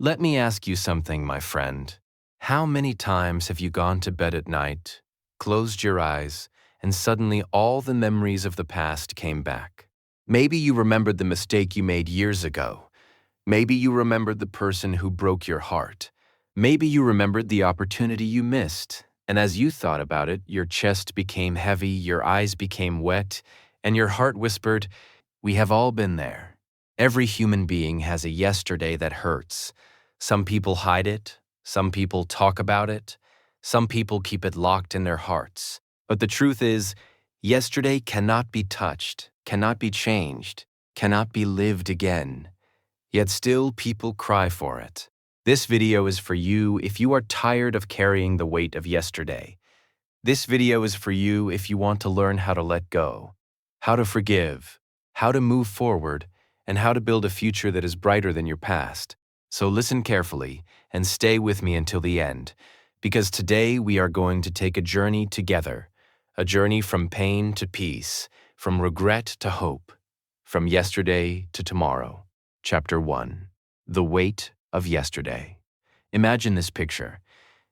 Let me ask you something, my friend. How many times have you gone to bed at night, closed your eyes, and suddenly all the memories of the past came back? Maybe you remembered the mistake you made years ago. Maybe you remembered the person who broke your heart. Maybe you remembered the opportunity you missed. And as you thought about it, your chest became heavy, your eyes became wet, and your heart whispered, "We have all been there." Every human being has a yesterday that hurts. Some people hide it, some people talk about it, some people keep it locked in their hearts. But the truth is, yesterday cannot be touched, cannot be changed, cannot be lived again. Yet still people cry for it. This video is for you if you are tired of carrying the weight of yesterday. This video is for you if you want to learn how to let go, how to forgive, how to move forward, and how to build a future that is brighter than your past. So listen carefully and stay with me until the end, because today we are going to take a journey together, a journey from pain to peace, from regret to hope, from yesterday to tomorrow. Chapter 1. The Weight of Yesterday. Imagine this picture.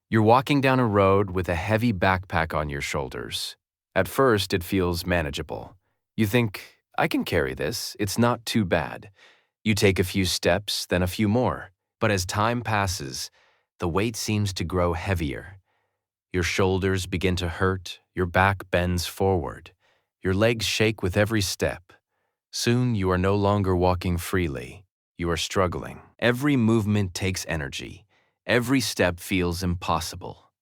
You're walking down a road with a heavy backpack on your shoulders. At first, it feels manageable. You think, I can carry this, it's not too bad. You take a few steps, then a few more. But as time passes, the weight seems to grow heavier. Your shoulders begin to hurt, your back bends forward. Your legs shake with every step. Soon you are no longer walking freely. You are struggling. Every movement takes energy. Every step feels impossible.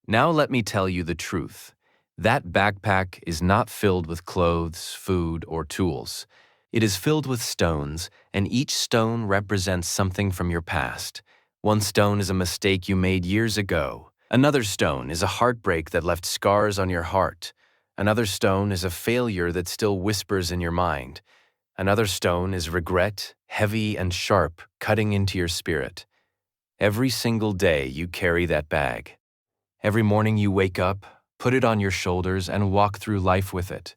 Now let me tell you the truth. That backpack is not filled with clothes, food, or tools. It is filled with stones, and each stone represents something from your past. One stone is a mistake you made years ago. Another stone is a heartbreak that left scars on your heart. Another stone is a failure that still whispers in your mind. Another stone is regret, heavy and sharp, cutting into your spirit. Every single day you carry that bag. Every morning you wake up, put it on your shoulders, and walk through life with it.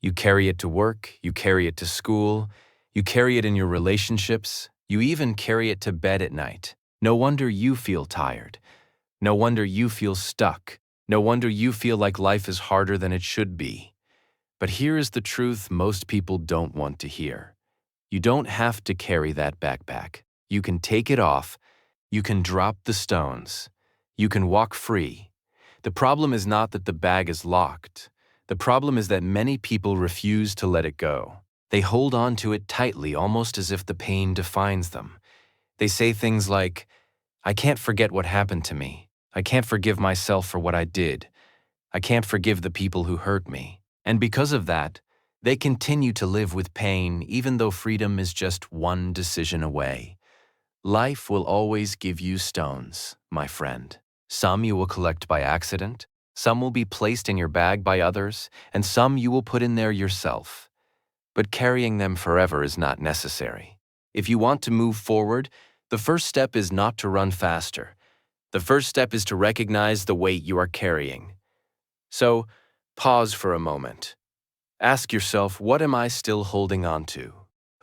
You carry it to work, you carry it to school, you carry it in your relationships, you even carry it to bed at night. No wonder you feel tired. No wonder you feel stuck. No wonder you feel like life is harder than it should be. But here is the truth most people don't want to hear. You don't have to carry that backpack. You can take it off. You can drop the stones. You can walk free. The problem is not that the bag is locked. The problem is that many people refuse to let it go. They hold on to it tightly, almost as if the pain defines them. They say things like, "I can't forget what happened to me. I can't forgive myself for what I did. I can't forgive the people who hurt me." And because of that, they continue to live with pain even though freedom is just one decision away. Life will always give you stones, my friend. Some you will collect by accident, some will be placed in your bag by others, and some you will put in there yourself. But carrying them forever is not necessary. If you want to move forward, the first step is not to run faster. The first step is to recognize the weight you are carrying. So, pause for a moment. Ask yourself, what am I still holding on to?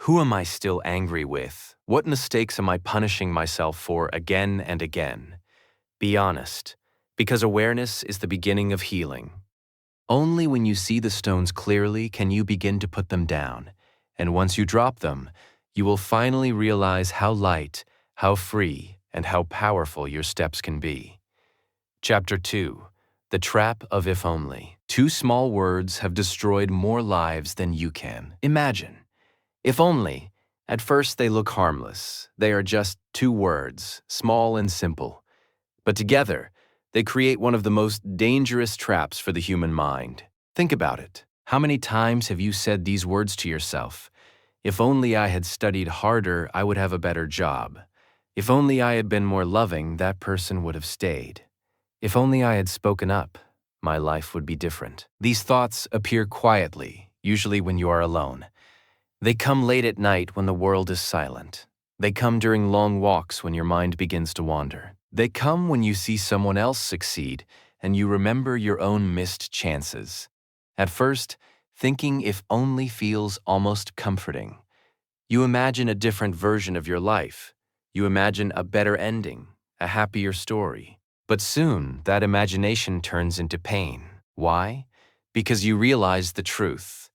Who am I still angry with? What mistakes am I punishing myself for again and again? Be honest, because awareness is the beginning of healing. Only when you see the stones clearly can you begin to put them down. And once you drop them, you will finally realize how light, how free, and how powerful your steps can be. Chapter 2. The Trap of If Only. 2 small words have destroyed more lives than you can. Imagine. If only. At first they look harmless. They are just 2 words, small and simple. But together, they create one of the most dangerous traps for the human mind. Think about it. How many times have you said these words to yourself? If only I had studied harder, I would have a better job. If only I had been more loving, that person would have stayed. If only I had spoken up, my life would be different. These thoughts appear quietly, usually when you are alone. They come late at night when the world is silent. They come during long walks when your mind begins to wander. They come when you see someone else succeed and you remember your own missed chances. At first, thinking if only feels almost comforting. You imagine a different version of your life. You imagine a better ending, a happier story. But soon, that imagination turns into pain. Why? Because you realize the truth.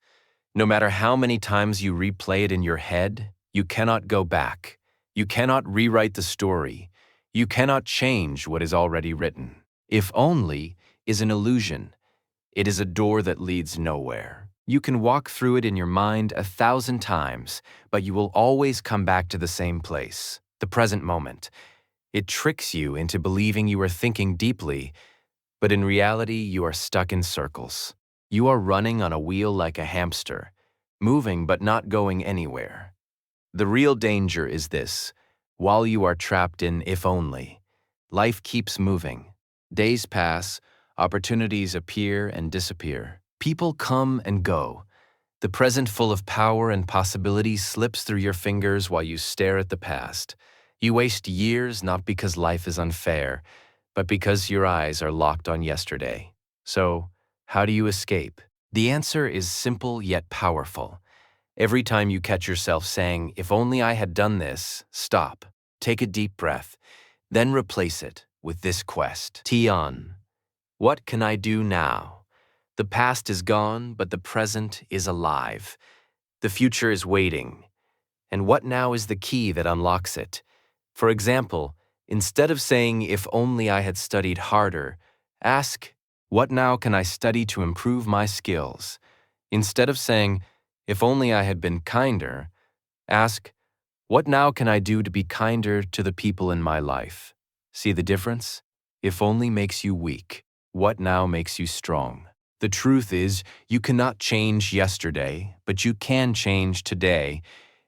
No matter how many times you replay it in your head, you cannot go back. You cannot rewrite the story. You cannot change what is already written. If only is an illusion. It is a door that leads nowhere. You can walk through it in your mind 1,000 times, but you will always come back to the same place, the present moment. It tricks you into believing you are thinking deeply, but in reality, you are stuck in circles. You are running on a wheel like a hamster, moving but not going anywhere. The real danger is this: while you are trapped in if only, life keeps moving. Days pass, opportunities appear and disappear. People come and go. The present full of power and possibility slips through your fingers while you stare at the past. You waste years not because life is unfair, but because your eyes are locked on yesterday. So, how do you escape? The answer is simple yet powerful. Every time you catch yourself saying, "If only I had done this," stop, take a deep breath, then replace it with this quest. Tion. What can I do now? The past is gone, but the present is alive. The future is waiting. And what now is the key that unlocks it? For example, instead of saying, "If only I had studied harder," ask, "What now can I study to improve my skills?" Instead of saying, "If only I had been kinder," ask, "What now can I do to be kinder to the people in my life?" See the difference? If only makes you weak. What now makes you strong? The truth is, you cannot change yesterday, but you can change today.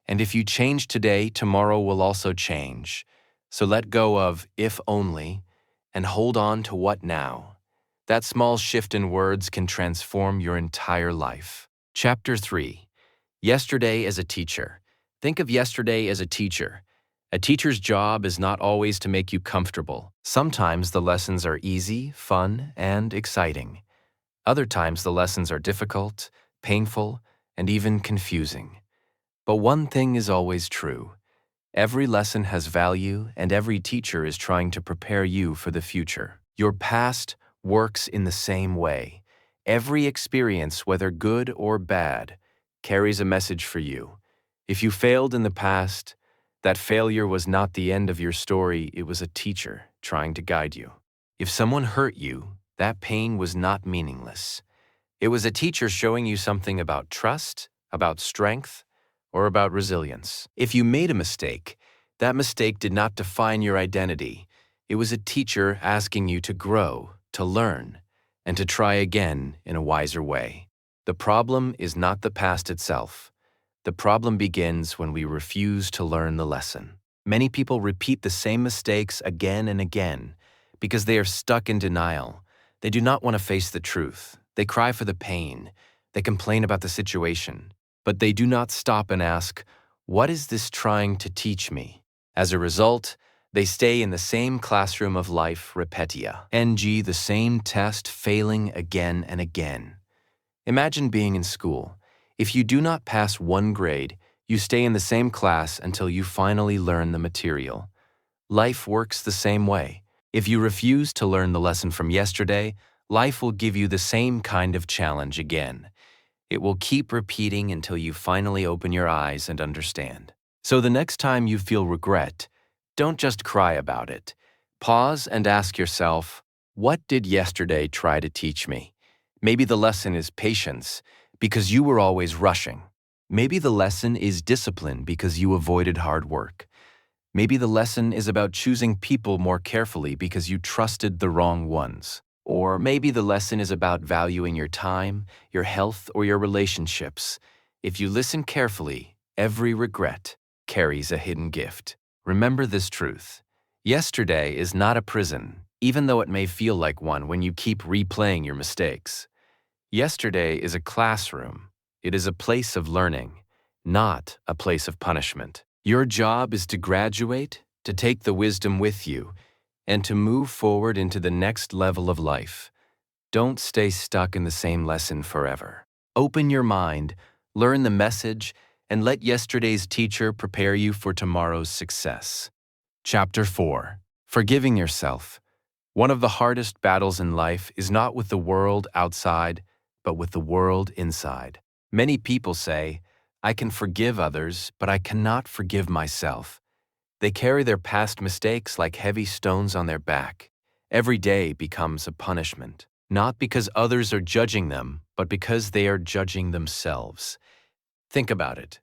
And if you change today, tomorrow will also change. So let go of "if only" and hold on to "what now." That small shift in words can transform your entire life. Chapter 3. Yesterday as a teacher. Think of yesterday as a teacher. A teacher's job is not always to make you comfortable. Sometimes the lessons are easy, fun, and exciting. Other times the lessons are difficult, painful, and even confusing. But one thing is always true. Every lesson has value, and every teacher is trying to prepare you for the future. Your past works in the same way. Every experience, whether good or bad, carries a message for you. If you failed in the past, that failure was not the end of your story, it was a teacher trying to guide you. If someone hurt you, that pain was not meaningless. It was a teacher showing you something about trust, about strength, or about resilience. If you made a mistake, that mistake did not define your identity. It was a teacher asking you to grow, to learn, and to try again in a wiser way. The problem is not the past itself. The problem begins when we refuse to learn the lesson. Many people repeat the same mistakes again and again because they are stuck in denial. They do not want to face the truth. They cry for the pain. They complain about the situation. But they do not stop and ask, "What is this trying to teach me?" As a result, they stay in the same classroom of life, repetia, ng, the same test, failing again and again. Imagine being in school. If you do not pass one grade, you stay in the same class until you finally learn the material. Life works the same way. If you refuse to learn the lesson from yesterday, life will give you the same kind of challenge again. It will keep repeating until you finally open your eyes and understand. So the next time you feel regret, don't just cry about it. Pause and ask yourself, what did yesterday try to teach me? Maybe the lesson is patience, because you were always rushing. Maybe the lesson is discipline because you avoided hard work. Maybe the lesson is about choosing people more carefully because you trusted the wrong ones. Or maybe the lesson is about valuing your time, your health, or your relationships. If you listen carefully, every regret carries a hidden gift. Remember this truth. Yesterday is not a prison, even though it may feel like one when you keep replaying your mistakes. Yesterday is a classroom. It is a place of learning, not a place of punishment. Your job is to graduate, to take the wisdom with you, and to move forward into the next level of life. Don't stay stuck in the same lesson forever. Open your mind, learn the message, and let yesterday's teacher prepare you for tomorrow's success. Chapter 4. Forgiving Yourself. One of the hardest battles in life is not with the world outside, but with the world inside. Many people say, I can forgive others, but I cannot forgive myself. They carry their past mistakes like heavy stones on their back. Every day becomes a punishment, not because others are judging them, but because they are judging themselves. Think about it.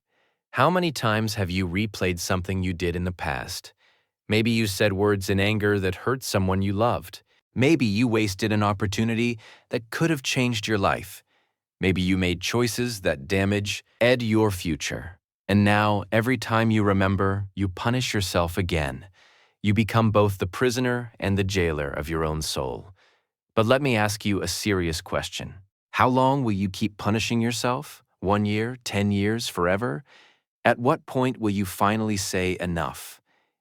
How many times have you replayed something you did in the past? Maybe you said words in anger that hurt someone you loved. Maybe you wasted an opportunity that could have changed your life. Maybe you made choices that damage your future. And now, every time you remember, you punish yourself again. You become both the prisoner and the jailer of your own soul. But let me ask you a serious question. How long will you keep punishing yourself? 1 year, 10 years, forever? At what point will you finally say enough?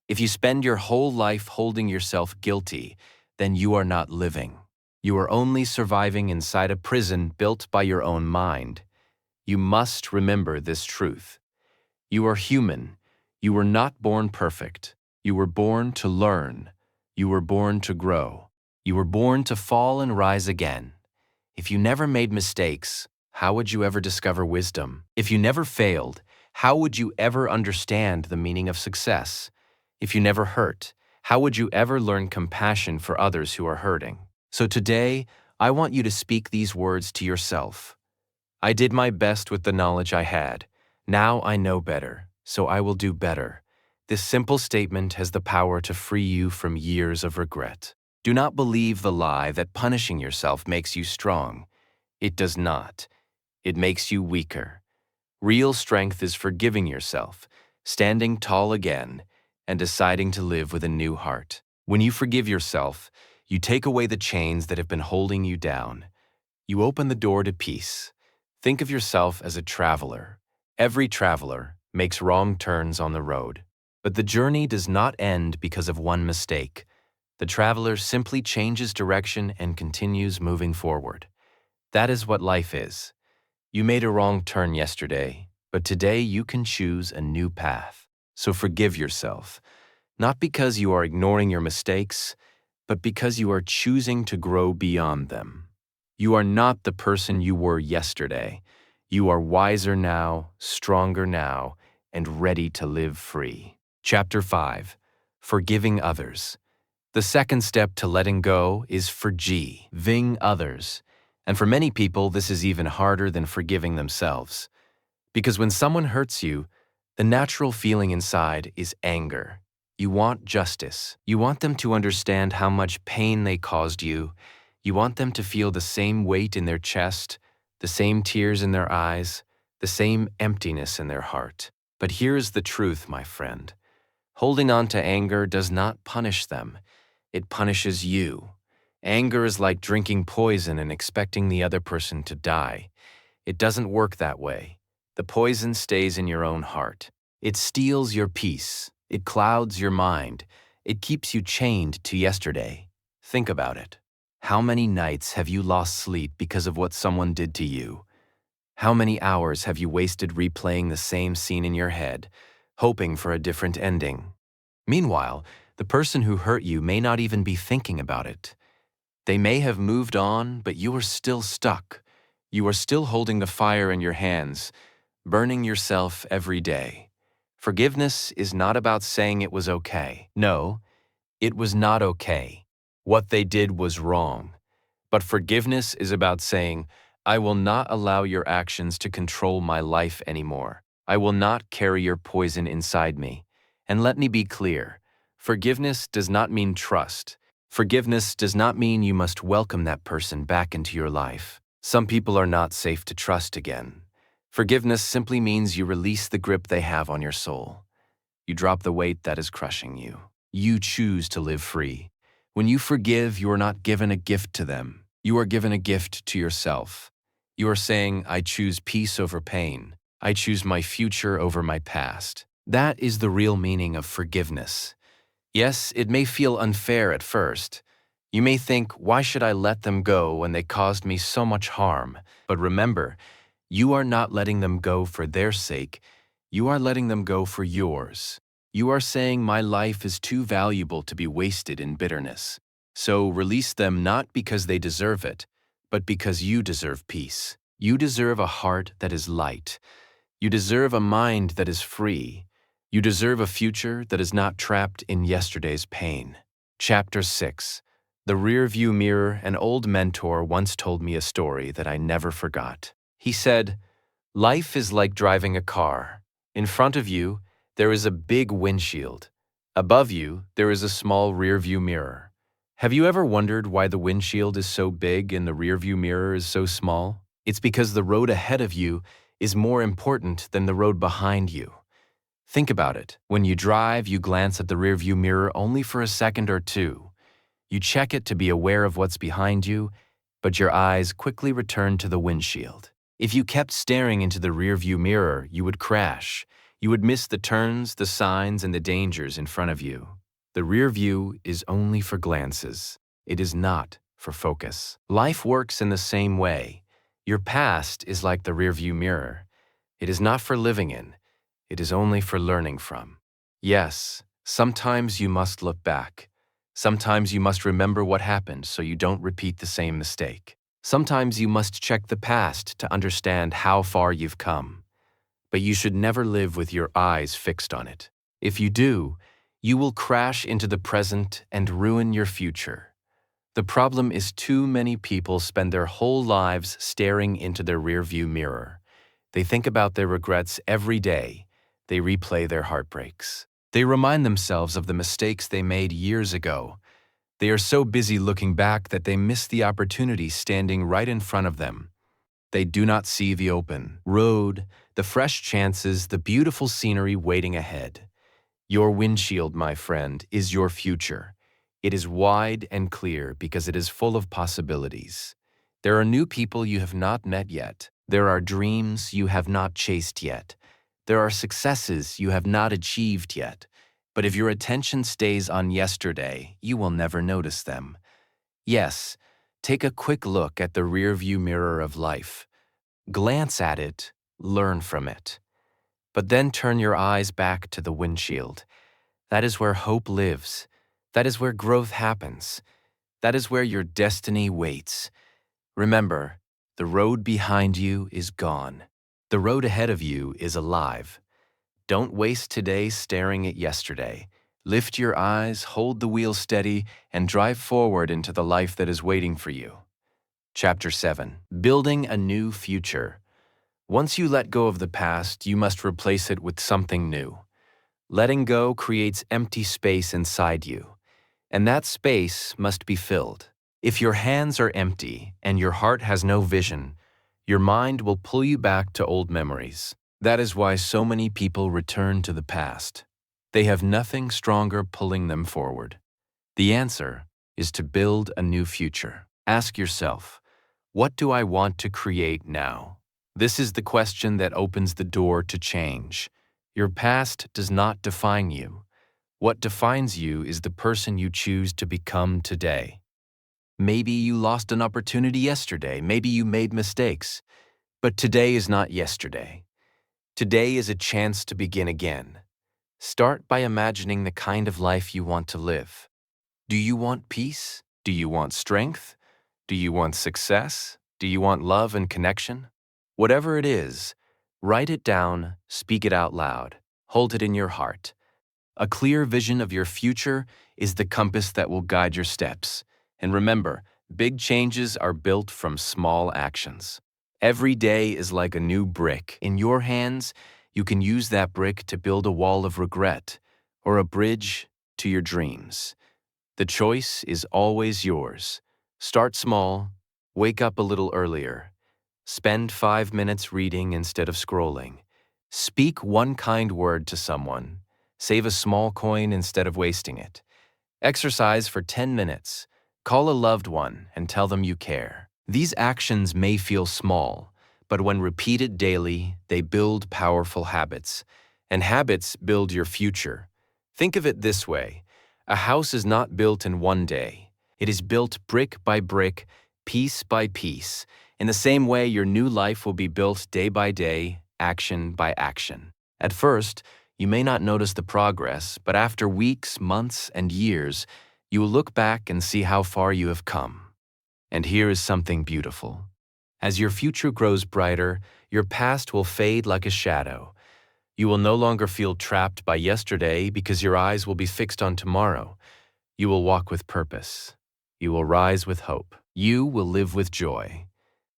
If you spend your whole life holding yourself guilty, then you are not living. You are only surviving inside a prison built by your own mind. You must remember this truth. You are human. You were not born perfect. You were born to learn. You were born to grow. You were born to fall and rise again. If you never made mistakes, how would you ever discover wisdom? If you never failed, how would you ever understand the meaning of success? If you never hurt, how would you ever learn compassion for others who are hurting? So today, I want you to speak these words to yourself. I did my best with the knowledge I had. Now I know better, so I will do better. This simple statement has the power to free you from years of regret. Do not believe the lie that punishing yourself makes you strong. It does not. It makes you weaker. Real strength is forgiving yourself, standing tall again, and deciding to live with a new heart. When you forgive yourself, you take away the chains that have been holding you down. You open the door to peace. Think of yourself as a traveler. Every traveler makes wrong turns on the road. But the journey does not end because of one mistake. The traveler simply changes direction and continues moving forward. That is what life is. You made a wrong turn yesterday, but today you can choose a new path. So forgive yourself, not because you are ignoring your mistakes, but because you are choosing to grow beyond them. You are not the person you were yesterday. You are wiser now, stronger now, and ready to live free. Chapter 5. Forgiving Others. The second step to letting go is forgiving others. And for many people, this is even harder than forgiving themselves. Because when someone hurts you, the natural feeling inside is anger. You want justice. You want them to understand how much pain they caused you. You want them to feel the same weight in their chest, the same tears in their eyes, the same emptiness in their heart. But here's the truth, my friend. Holding on to anger does not punish them. It punishes you. Anger is like drinking poison and expecting the other person to die. It doesn't work that way. The poison stays in your own heart. It steals your peace. It clouds your mind. It keeps you chained to yesterday. Think about it. How many nights have you lost sleep because of what someone did to you? How many hours have you wasted replaying the same scene in your head, hoping for a different ending? Meanwhile, the person who hurt you may not even be thinking about it. They may have moved on, but you are still stuck. You are still holding the fire in your hands, burning yourself every day. Forgiveness is not about saying it was okay. No, it was not okay. What they did was wrong. But forgiveness is about saying, I will not allow your actions to control my life anymore. I will not carry your poison inside me. And let me be clear, forgiveness does not mean trust. Forgiveness does not mean you must welcome that person back into your life. Some people are not safe to trust again. Forgiveness simply means you release the grip they have on your soul. You drop the weight that is crushing you. You choose to live free. When you forgive, you are not given a gift to them. You are given a gift to yourself. You are saying, I choose peace over pain. I choose my future over my past. That is the real meaning of forgiveness. Yes, it may feel unfair at first. You may think, why should I let them go when they caused me so much harm? But remember, you are not letting them go for their sake. You are letting them go for yours. You are saying my life is too valuable to be wasted in bitterness. So release them not because they deserve it, but because you deserve peace. You deserve a heart that is light. You deserve a mind that is free. You deserve a future that is not trapped in yesterday's pain. Chapter 6. The Rearview Mirror. An old mentor once told me a story that I never forgot. He said, "Life is like driving a car. In front of you, there is a big windshield. Above you, there is a small rearview mirror. Have you ever wondered why the windshield is so big and the rearview mirror is so small? It's because the road ahead of you is more important than the road behind you. Think about it. When you drive, you glance at the rearview mirror only for a second or two. You check it to be aware of what's behind you, but your eyes quickly return to the windshield. If you kept staring into the rearview mirror, you would crash. You would miss the turns, the signs, and the dangers in front of you. The rear view is only for glances. It is not for focus. Life works in the same way. Your past is like the rearview mirror. It is not for living in. It is only for learning from. Yes, sometimes you must look back. Sometimes you must remember what happened so you don't repeat the same mistake. Sometimes you must check the past to understand how far you've come. But you should never live with your eyes fixed on it. If you do, you will crash into the present and ruin your future. The problem is too many people spend their whole lives staring into their rearview mirror. They think about their regrets every day. They replay their heartbreaks. They remind themselves of the mistakes they made years ago. They are so busy looking back that they miss the opportunity standing right in front of them. They do not see the open road, the fresh chances, the beautiful scenery waiting ahead. Your windshield, my friend, is your future. It is wide and clear because it is full of possibilities. There are new people you have not met yet. There are dreams you have not chased yet. There are successes you have not achieved yet. But if your attention stays on yesterday, you will never notice them. Yes, take a quick look at the rearview mirror of life. Glance at it, learn from it. But then turn your eyes back to the windshield. That is where hope lives. That is where growth happens. That is where your destiny waits. Remember, the road behind you is gone. The road ahead of you is alive. Don't waste today staring at yesterday. Lift your eyes, hold the wheel steady, and drive forward into the life that is waiting for you. Chapter 7. Building a New Future. Once you let go of the past, you must replace it with something new. Letting go creates empty space inside you, and that space must be filled. If your hands are empty and your heart has no vision, your mind will pull you back to old memories. That is why so many people return to the past. They have nothing stronger pulling them forward. The answer is to build a new future. Ask yourself, what do I want to create now? This is the question that opens the door to change. Your past does not define you. What defines you is the person you choose to become today. Maybe you lost an opportunity yesterday. Maybe you made mistakes. But today is not yesterday. Today is a chance to begin again. Start by imagining the kind of life you want to live. Do you want peace? Do you want strength? Do you want success? Do you want love and connection? Whatever it is, write it down, speak it out loud, hold it in your heart. A clear vision of your future is the compass that will guide your steps. And remember, big changes are built from small actions. Every day is like a new brick. In your hands, you can use that brick to build a wall of regret or a bridge to your dreams. The choice is always yours. Start small, wake up a little earlier. Spend 5 minutes reading instead of scrolling. Speak one kind word to someone. Save a small coin instead of wasting it. Exercise for 10 minutes. Call a loved one and tell them you care. These actions may feel small, but when repeated daily, they build powerful habits. And habits build your future. Think of it this way. A house is not built in one day. It is built brick by brick, piece by piece. In the same way, your new life will be built day by day, action by action. At first, You may not notice the progress, but after weeks, months, and years, you will look back and see how far you have come. And here is something beautiful. As your future grows brighter, your past will fade like a shadow. You will no longer feel trapped by yesterday because your eyes will be fixed on tomorrow. You will walk with purpose. You will rise with hope. You will live with joy.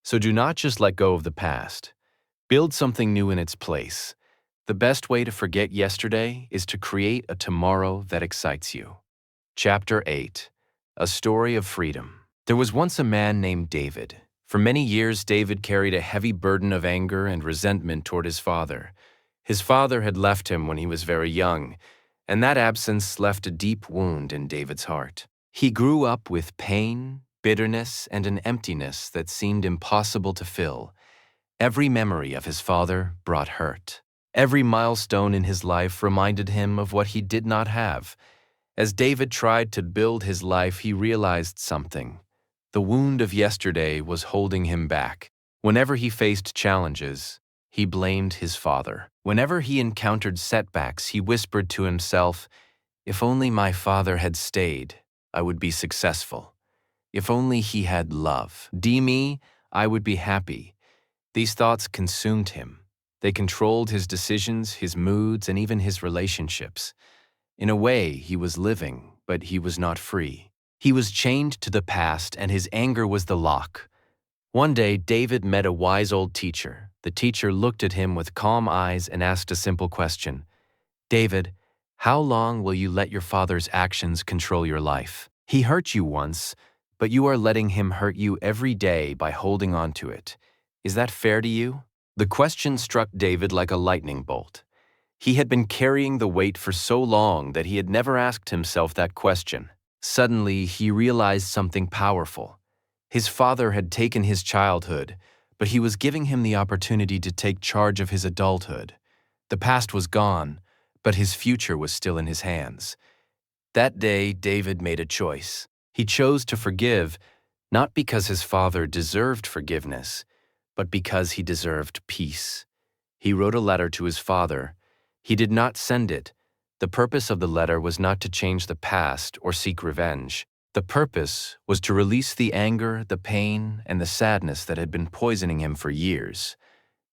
So do not just let go of the past. Build something new in its place. The best way to forget yesterday is to create a tomorrow that excites you. Chapter 8. A Story of Freedom. There was once a man named David. For many years, David carried a heavy burden of anger and resentment toward his father. His father had left him when he was very young, and that absence left a deep wound in David's heart. He grew up with pain, bitterness, and an emptiness that seemed impossible to fill. Every memory of his father brought hurt. Every milestone in his life reminded him of what he did not have. As David tried to build his life, he realized something. The wound of yesterday was holding him back. Whenever he faced challenges, he blamed his father. Whenever he encountered setbacks, he whispered to himself, "If only my father had stayed, I would be successful. If only he had love. Me, I would be happy." These thoughts consumed him. They controlled his decisions, his moods, and even his relationships. In a way, he was living, but he was not free. He was chained to the past, and his anger was the lock. One day, David met a wise old teacher. The teacher looked at him with calm eyes and asked a simple question. "David, how long will you let your father's actions control your life? He hurt you once, but you are letting him hurt you every day by holding on to it. Is that fair to you?" The question struck David like a lightning bolt. He had been carrying the weight for so long that he had never asked himself that question. Suddenly, he realized something powerful. His father had taken his childhood, but he was giving him the opportunity to take charge of his adulthood. The past was gone, but his future was still in his hands. That day, David made a choice. He chose to forgive, not because his father deserved forgiveness, but because he deserved peace. He wrote a letter to his father. He did not send it. The purpose of the letter was not to change the past or seek revenge. The purpose was to release the anger, the pain, and the sadness that had been poisoning him for years.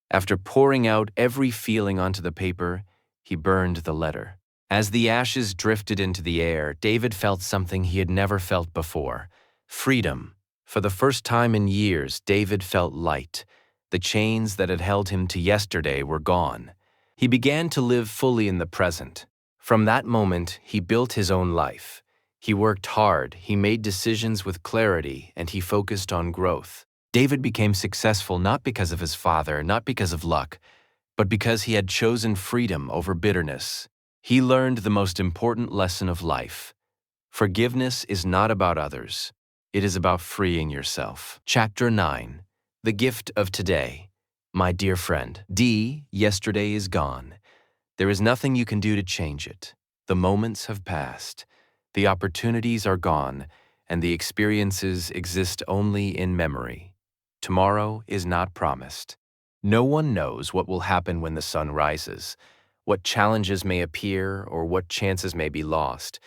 After pouring out every feeling onto the paper, he burned the letter. As the ashes drifted into the air, David felt something he had never felt before: freedom. For the first time in years, David felt light. The chains that had held him to yesterday were gone. He began to live fully in the present. From that moment, he built his own life. He worked hard, he made decisions with clarity, and he focused on growth. David became successful not because of his father, not because of luck, but because he had chosen freedom over bitterness. He learned the most important lesson of life. Forgiveness is not about others. It is about freeing yourself. Chapter 9. The Gift of Today. My dear friend, yesterday is gone. There is nothing you can do to change it. The moments have passed. The opportunities are gone, and the experiences exist only in memory. Tomorrow is not promised. No one knows what will happen when the sun rises, what challenges may appear, or what chances may be lost.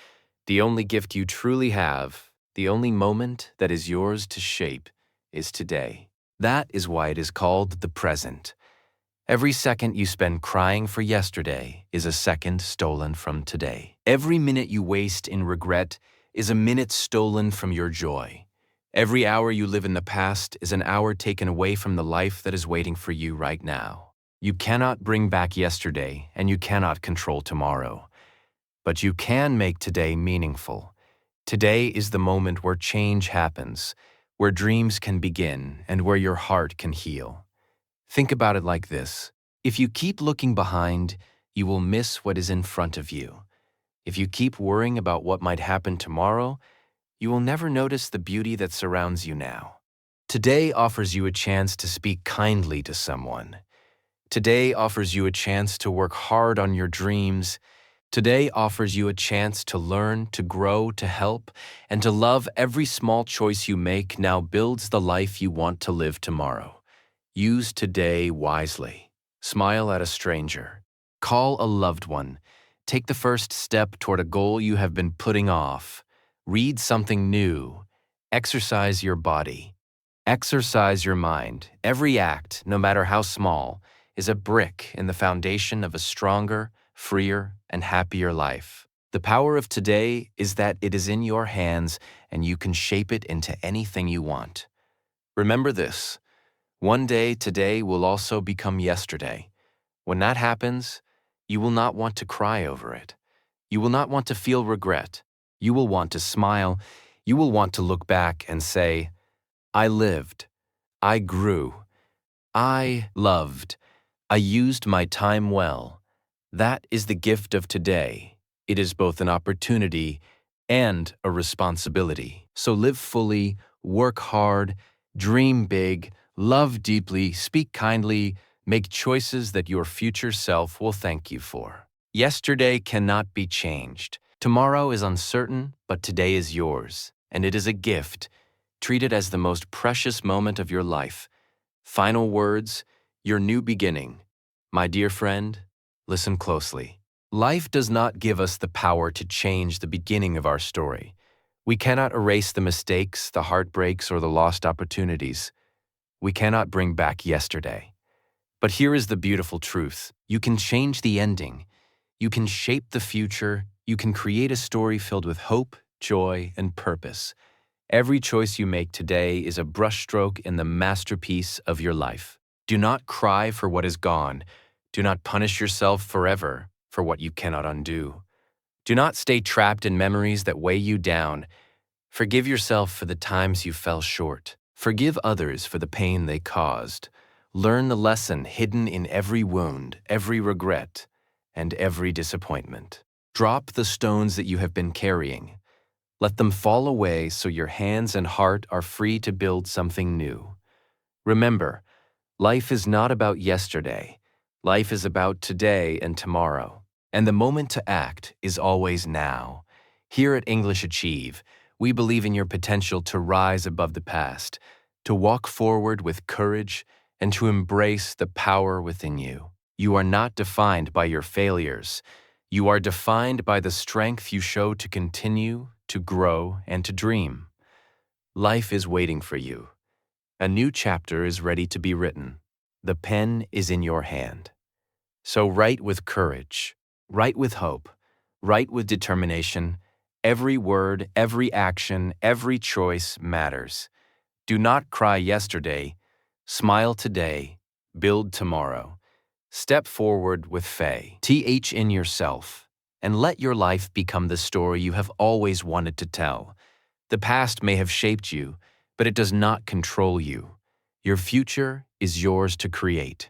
The only gift you truly have, the only moment that is yours to shape, is today. That is why it is called the present. Every second you spend crying for yesterday is a second stolen from today. Every minute you waste in regret is a minute stolen from your joy. Every hour you live in the past is an hour taken away from the life that is waiting for you right now. You cannot bring back yesterday, and you cannot control tomorrow. But you can make today meaningful. Today is the moment where change happens, where dreams can begin, and where your heart can heal. Think about it like this. If you keep looking behind, you will miss what is in front of you. If you keep worrying about what might happen tomorrow, you will never notice the beauty that surrounds you now. Today offers you a chance to speak kindly to someone. Today offers you a chance to work hard on your dreams. Today offers you a chance to learn, to grow, to help, and to love. Every small choice you make now builds the life you want to live tomorrow. Use today wisely. Smile at a stranger. Call a loved one. Take the first step toward a goal you have been putting off. Read something new. Exercise your body. Exercise your mind. Every act, no matter how small, is a brick in the foundation of a stronger, freer, and happier life. The power of today is that it is in your hands and you can shape it into anything you want. Remember this: one day today will also become yesterday. When that happens, you will not want to cry over it. You will not want to feel regret. You will want to smile. You will want to look back and say, I lived. I grew. I loved. I used my time well. That is the gift of today. It is both an opportunity and a responsibility. So live fully, work hard, dream big, love deeply, speak kindly, make choices that your future self will thank you for. Yesterday cannot be changed. Tomorrow is uncertain, but today is yours, and it is a gift. Treat it as the most precious moment of your life. Final words, your new beginning. My dear friend, listen closely. Life does not give us the power to change the beginning of our story. We cannot erase the mistakes, the heartbreaks, or the lost opportunities. We cannot bring back yesterday. But here is the beautiful truth. You can change the ending. You can shape the future. You can create a story filled with hope, joy, and purpose. Every choice you make today is a brushstroke in the masterpiece of your life. Do not cry for what is gone. Do not punish yourself forever for what you cannot undo. Do not stay trapped in memories that weigh you down. Forgive yourself for the times you fell short. Forgive others for the pain they caused. Learn the lesson hidden in every wound, every regret, and every disappointment. Drop the stones that you have been carrying. Let them fall away so your hands and heart are free to build something new. Remember, life is not about yesterday. Life is about today and tomorrow. And the moment to act is always now. Here at English Achieve, we believe in your potential to rise above the past, to walk forward with courage, and to embrace the power within you. You are not defined by your failures. You are defined by the strength you show to continue, to grow, and to dream. Life is waiting for you. A new chapter is ready to be written. The pen is in your hand. So write with courage, write with hope, write with determination. Every word, every action, every choice matters. Do not cry yesterday. Smile today. Build tomorrow. Step forward with faith in yourself, and let your life become the story you have always wanted to tell. The past may have shaped you, but it does not control you. Your future is yours to create.